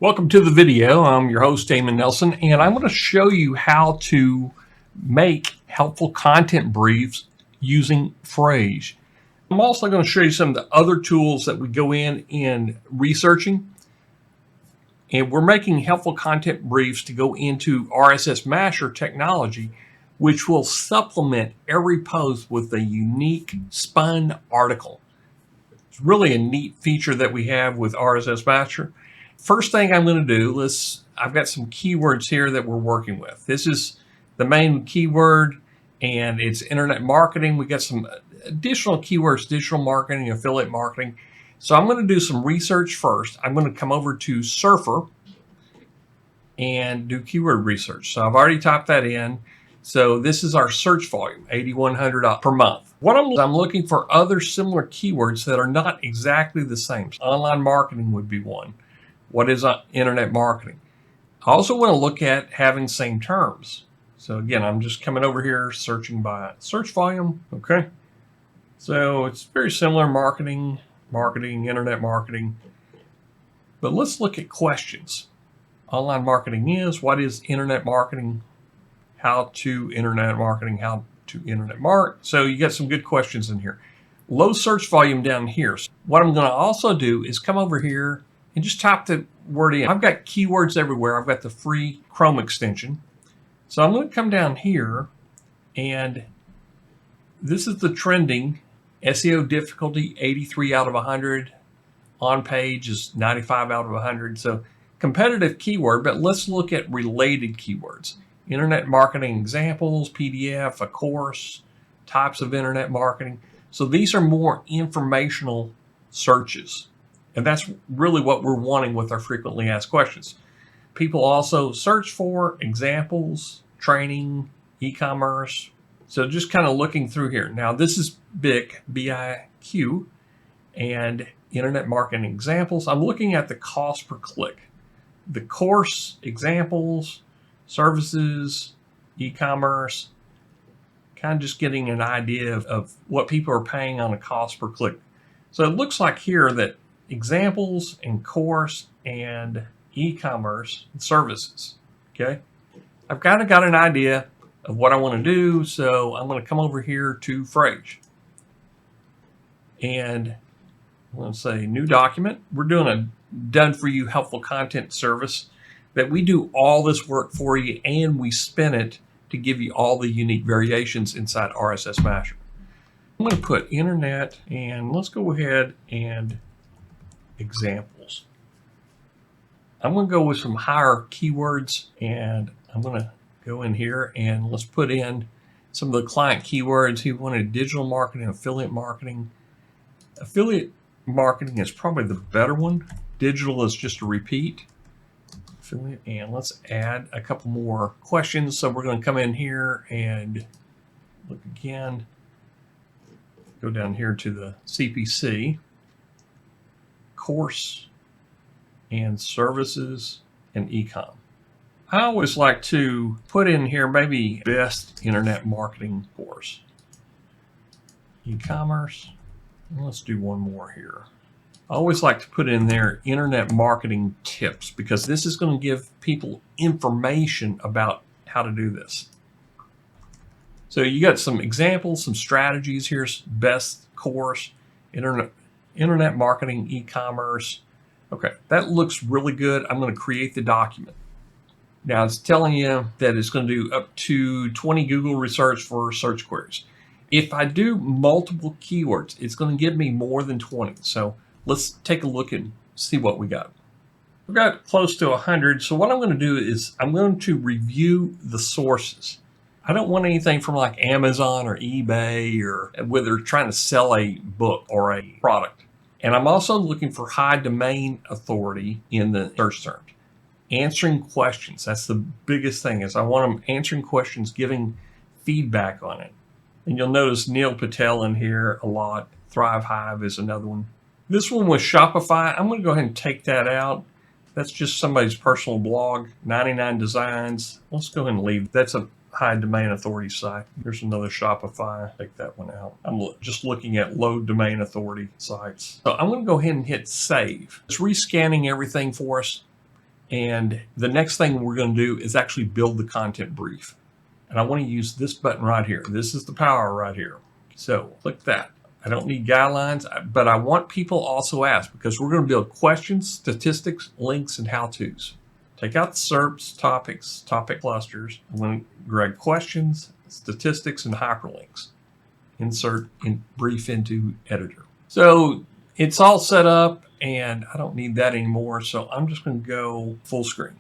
Welcome to the video. I'm your host, Damon Nelson, and I'm going to show you how to make helpful content briefs using Frase. I'm also going to show you some of the other tools that we go in researching. And we're making helpful content briefs to go into RSSmasher technology, which will supplement every post with a unique spun article. It's really a neat feature that we have with RSSmasher. First thing I'm going to do is I've got some keywords here that we're working with. This is the main keyword, and it's internet marketing. We got some additional keywords, digital marketing, affiliate marketing. So I'm going to do some research first. I'm going to come over to Surfer and do keyword research. So I've already typed that in. So this is our search volume, 8,100 per month. What I'm looking for other similar keywords that are not exactly the same. Online marketing would be one. What is internet marketing? I also want to look at having same terms. So again, I'm just coming over here, searching by search volume. Okay. So it's very similar: marketing, internet marketing. But let's look at questions. Online marketing is, what is internet marketing? How to internet marketing, how to internet market. So you got some good questions in here. Low search volume down here. So what I'm going to also do is come over here and just type the word in. I've got keywords everywhere. I've got the free Chrome extension. So I'm going to come down here, and this is the trending SEO difficulty, 83 out of 100. On page is 95 out of 100. So competitive keyword, but let's look at related keywords. Internet marketing examples, PDF, a course, types of internet marketing. So these are more informational searches. And that's really what we're wanting with our frequently asked questions. People also search for examples, training, e-commerce. So just kind of looking through here. Now this is BIQ, B-I-Q, and internet marketing examples. I'm looking at the cost per click. The course, examples, services, e-commerce, kind of just getting an idea of what people are paying on a cost per click. So it looks like here that examples and course and e-commerce and services. Okay, I've kind of got an idea of what I want to do, so I'm going to come over here to Frase, and I'm going to say new document. We're doing a done for you helpful content service that we do all this work for you, and we spin it to give you all the unique variations inside RSSmasher. I'm going to put internet, and let's go ahead and examples. I'm going to go with some higher keywords, and I'm going to go in here and let's put in some of the client keywords. He wanted digital marketing, affiliate marketing. Affiliate marketing is probably the better one. Digital is just a repeat. Affiliate, and let's add a couple more questions. So we're going to come in here and look again. Go down here to the CPC. Course and services and e-com. I always like to put in here maybe best internet marketing course. E-commerce. Let's do one more here. I always like to put in there internet marketing tips, because this is going to give people information about how to do this. So you got some examples, some strategies. Here's best course, internet marketing, e-commerce. Okay, that looks really good. I'm going to create the document. Now it's telling you that it's going to do up to 20 Google research for search queries. If I do multiple keywords, it's going to give me more than 20. So let's take a look and see what we got. We've got close to 100. So what I'm going to do is I'm going to review the sources. I don't want anything from like Amazon or eBay, or where they're trying to sell a book or a product. And I'm also looking for high domain authority in the search terms. Answering questions. That's the biggest thing, is I want them answering questions, giving feedback on it. And you'll notice Neil Patel in here a lot. Thrive Hive is another one. This one was Shopify. I'm going to go ahead and take that out. That's just somebody's personal blog, 99 designs. Let's go ahead and leave. That's a high domain authority site. There's another Shopify. Take that one out. I'm just looking at low domain authority sites. So I'm going to go ahead and hit save. It's rescanning everything for us. And the next thing we're going to do is actually build the content brief. And I want to use this button right here. This is the power right here. So click that. I don't need guidelines, but I want people also ask, because we're going to build questions, statistics, links, and how-tos. Take out the SERPs, topics, topic clusters. I'm going to grab questions, statistics, and hyperlinks. Insert brief into editor. So it's all set up, and I don't need that anymore. So I'm just going to go full screen.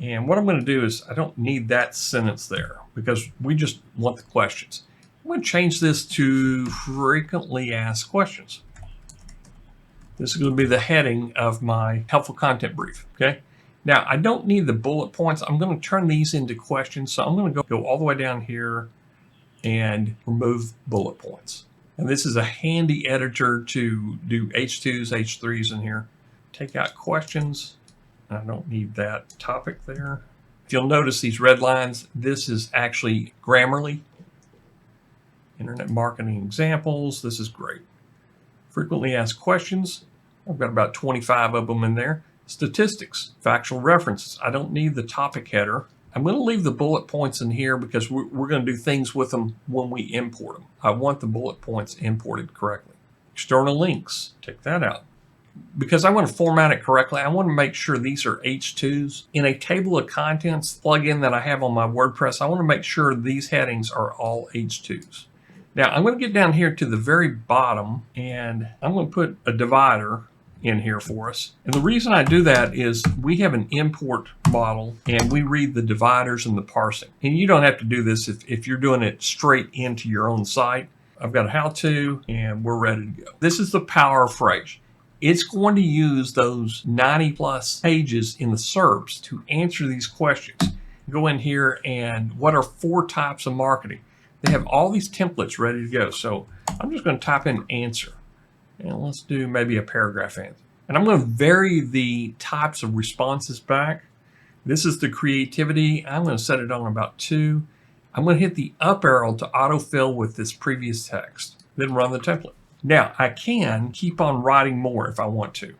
And what I'm going to do is I don't need that sentence there because we just want the questions. I'm going to change this to frequently asked questions. This is going to be the heading of my helpful content brief. Okay. Now I don't need the bullet points. I'm going to turn these into questions. So I'm going to go all the way down here and remove bullet points. And this is a handy editor to do H2s, H3s in here. Take out questions. I don't need that topic there. If you'll notice these red lines, this is actually Grammarly. Internet marketing examples. This is great. Frequently asked questions. I've got about 25 of them in there. Statistics, factual references. I don't need the topic header. I'm going to leave the bullet points in here because we're going to do things with them when we import them. I want the bullet points imported correctly. External links, take that out. Because I want to format it correctly, I want to make sure these are H2s. In a table of contents plugin that I have on my WordPress, I want to make sure these headings are all H2s. Now I'm going to get down here to the very bottom and I'm going to put a divider in here for us. And the reason I do that is we have an import model and we read the dividers and the parsing. And you don't have to do this if you're doing it straight into your own site. I've got a how-to and we're ready to go. This is the power of Frase. It's going to use those 90 plus pages in the SERPs to answer these questions. Go in here and what are 4 types of marketing? They have all these templates ready to go. So I'm just going to type in answer. And let's do maybe a paragraph answer. And I'm going to vary the types of responses back. This is the creativity. I'm going to set it on about 2. I'm going to hit the up arrow to autofill with this previous text. Then run the template. Now, I can keep on writing more if I want to.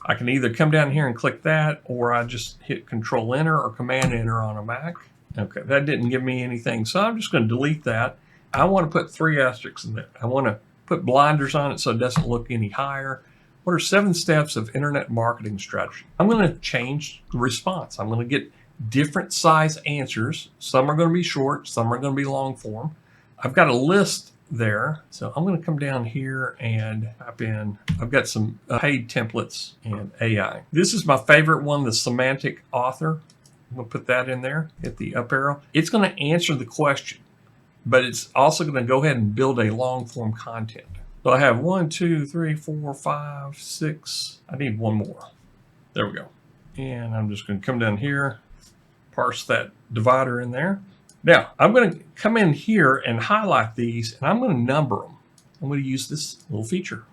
I can either come down here and click that, or I just hit Control Enter or Command Enter on a Mac. Okay, that didn't give me anything, so I'm just going to delete that. I want to put 3 asterisks in there. I want to put blinders on it so it doesn't look any higher. What are 7 steps of internet marketing strategy? I'm going to change the response. I'm going to get different size answers. Some are going to be short, some are going to be long form. I've got a list there. So I'm going to come down here and type in, I've got some paid templates and AI. This is my favorite one, the semantic author. I'm going to put that in there, hit the up arrow. It's going to answer the question, but it's also going to go ahead and build a long form content. So I have 1, 2, 3, 4, 5, 6. I need one more. There we go. And I'm just going to come down here, parse that divider in there. Now, I'm going to come in here and highlight these, and I'm going to number them. I'm going to use this little feature,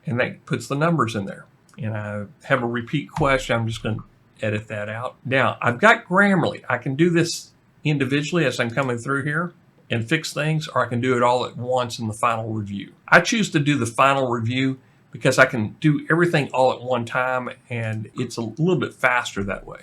and that puts the numbers in there. And I have a repeat question. I'm just going to edit that out. Now, I've got Grammarly. I can do this individually as I'm coming through here and fix things, or I can do it all at once in the final review. I choose to do the final review because I can do everything all at one time, and it's a little bit faster that way.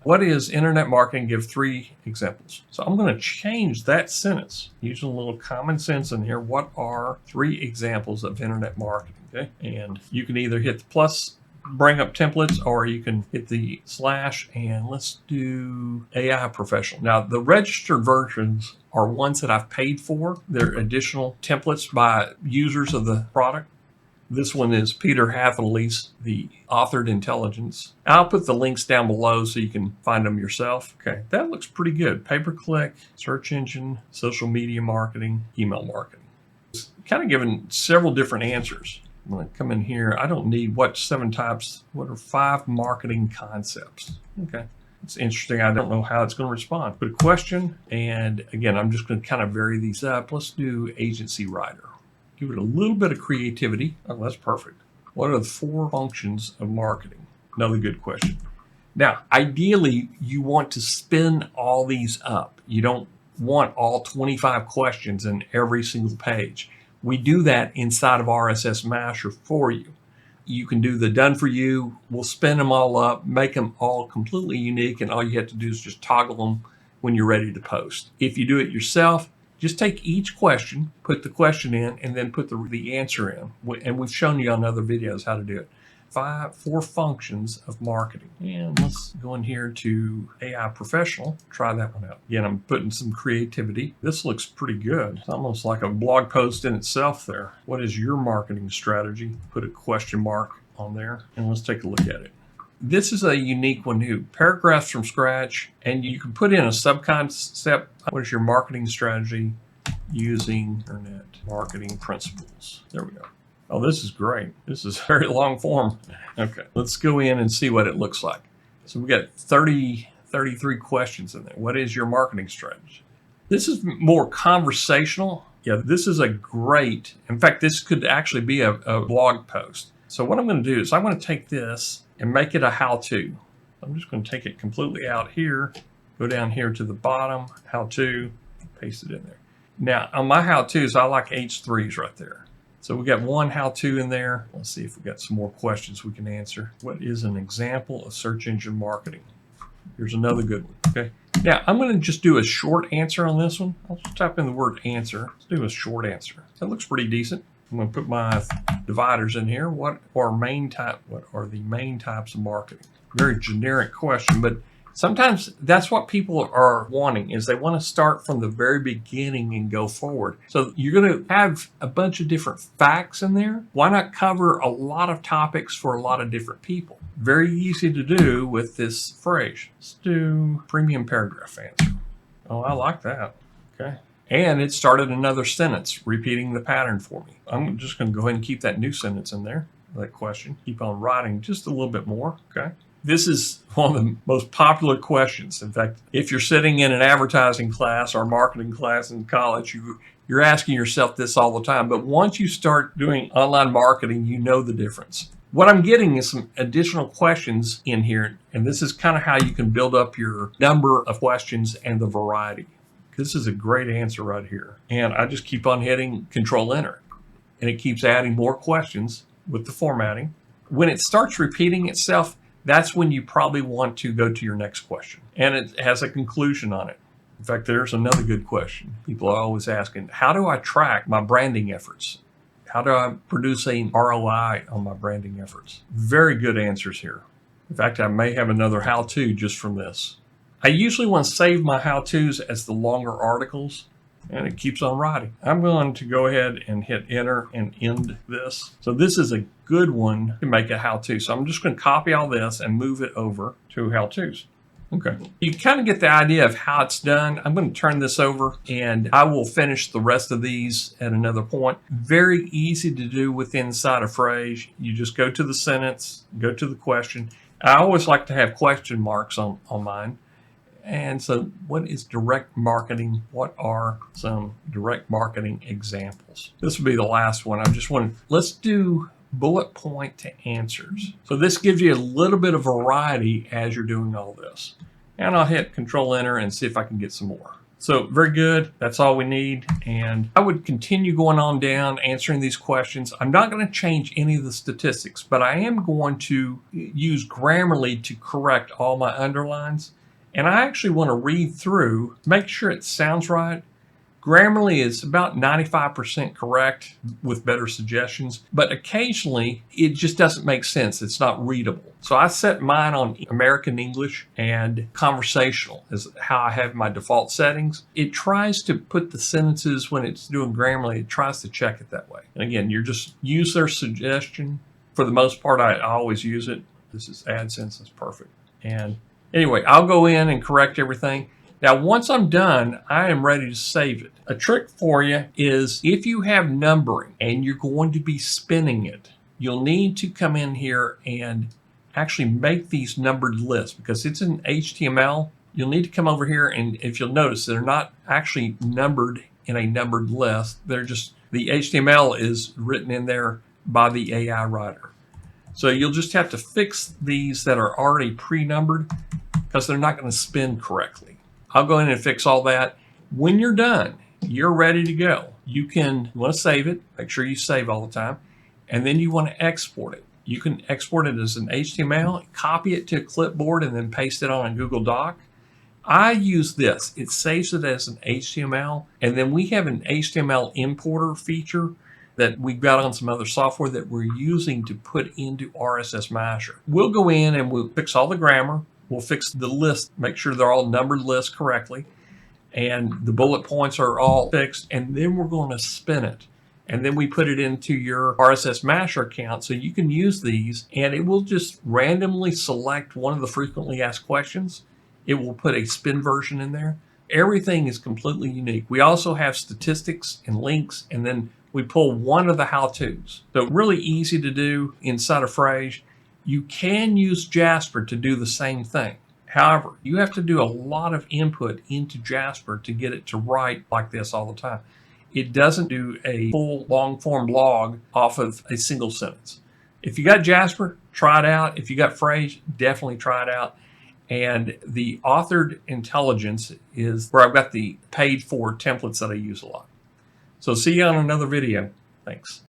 What is internet marketing? Give 3 examples. So I'm going to change that sentence using a little common sense in here. What are 3 examples of internet marketing? Okay. And you can either hit the plus, bring up templates, or you can hit the slash and let's do AI professional. Now the registered versions are ones that I've paid for. They're additional templates by users of the product. This one is Peter Hatherley's, the authored intelligence. I'll put the links down below so you can find them yourself. Okay, that looks pretty good. Pay-per-click, search engine, social media marketing, email marketing. It's kind of given several different answers. I'm going to come in here. I don't need what 7 types. What are 5 marketing concepts? Okay, it's interesting. I don't know how it's going to respond. Put a question, and again, I'm just going to kind of vary these up. Let's do agency writer. Give it a little bit of creativity. Oh, that's perfect. What are the 4 functions of marketing? Another good question. Now, ideally, you want to spin all these up. You don't want all 25 questions in every single page. We do that inside of RSSmasher for you. You can do the done for you. We'll spin them all up, make them all completely unique, and all you have to do is just toggle them when you're ready to post. If you do it yourself, just take each question, put the question in, and then put the answer in. And we've shown you on other videos how to do it. 4 functions of marketing. And let's go in here to AI Professional. Try that one out. Again, I'm putting some creativity. This looks pretty good. It's almost like a blog post in itself there. What is your marketing strategy? Put a question mark on there, and let's take a look at it. This is a unique one too. Paragraphs from scratch, and you can put in a subconcept. What is your marketing strategy using internet marketing principles? There we go. Oh, this is great. This is very long form. Okay, let's go in and see what it looks like. So we got 33 questions in there. What is your marketing strategy? This is more conversational. Yeah, this is a great, in fact, this could actually be a blog post. So what I'm going to do is I'm going to take this and make it a how-to. I'm just going to take it completely out here, go down here to the bottom, how-to, paste it in there. Now, on my how-tos, I like H3s right there. So we got one how-to in there. Let's see if we got some more questions we can answer. What is an example of search engine marketing? Here's another good one, okay? Now, I'm going to just do a short answer on this one. I'll just type in the word answer. Let's do a short answer. That looks pretty decent. I'm going to put my dividers in here. What are the main types of marketing? Very generic question, but sometimes that's what people are wanting, is they want to start from the very beginning and go forward. So you're going to have a bunch of different facts in there. Why not cover a lot of topics for a lot of different people? Very easy to do with this phrase. Let's do premium paragraph answer. Oh, I like that. Okay. And it started another sentence, repeating the pattern for me. I'm just going to go ahead and keep that new sentence in there, that question. Keep on writing just a little bit more, okay? This is one of the most popular questions. In fact, if you're sitting in an advertising class or marketing class in college, you're asking yourself this all the time. But once you start doing online marketing, you know the difference. What I'm getting is some additional questions in here, and this is kind of how you can build up your number of questions and the variety. This is a great answer right here. And I just keep on hitting Control Enter, and it keeps adding more questions with the formatting. When it starts repeating itself, that's when you probably want to go to your next question. And it has a conclusion on it. In fact, there's another good question. People are always asking, how do I track my branding efforts? How do I produce an ROI on my branding efforts? Very good answers here. In fact, I may have another how-to just from this. I usually want to save my how-tos as the longer articles, and it keeps on writing. I'm going to go ahead and hit enter and end this. So this is a good one to make a how-to. So I'm just going to copy all this and move it over to how-tos. Okay. You kind of get the idea of how it's done. I'm going to turn this over and I will finish the rest of these at another point. Very easy to do within inside of Frase. You just go to the sentence, go to the question. I always like to have question marks on mine. And so what is direct marketing? What are some direct marketing examples? This will be the last one. Let's do bullet point to answers. So this gives you a little bit of variety as you're doing all this. And I'll hit Control Enter and see if I can get some more. So very good. That's all we need. And I would continue going on down, answering these questions. I'm not going to change any of the statistics, but I am going to use Grammarly to correct all my underlines. And I actually want to read through, make sure it sounds right. Grammarly is about 95% correct with better suggestions, but occasionally it just doesn't make sense. It's not readable. So I set mine on American English and conversational is how I have my default settings. It tries to put the sentences when it's doing Grammarly, it tries to check it that way. And again, you're just use their suggestion. For the most part, I always use it. This is AdSense, that's perfect. And anyway, I'll go in and correct everything. Now, once I'm done, I am ready to save it. A trick for you is if you have numbering and you're going to be spinning it, you'll need to come in here and actually make these numbered lists because it's in HTML. You'll need to come over here, and if you'll notice, they're not actually numbered in a numbered list. They're just, the HTML is written in there by the AI writer. So you'll just have to fix these that are already pre-numbered because they're not going to spin correctly. I'll go in and fix all that. When you're done, you're ready to go. You want to save it. Make sure you save all the time. And then you want to export it. You can export it as an HTML, copy it to a clipboard, and then paste it on a Google Doc. I use this. It saves it as an HTML, and then we have an HTML importer feature that we've got on some other software that we're using to put into RSSmasher. We'll go in and we'll fix all the grammar. We'll fix the list, make sure they're all numbered lists correctly, and the bullet points are all fixed, and then we're going to spin it. And then we put it into your RSSmasher account so you can use these, and it will just randomly select one of the frequently asked questions. It will put a spin version in there. Everything is completely unique. We also have statistics and links, and then we pull one of the how-tos. So really easy to do inside of Frase. You can use Jasper to do the same thing. However, you have to do a lot of input into Jasper to get it to write like this all the time. It doesn't do a full long-form log off of a single sentence. If you got Jasper, try it out. If you got Frase, definitely try it out. And the authored intelligence is where I've got the paid for templates that I use a lot. So see you on another video. Thanks.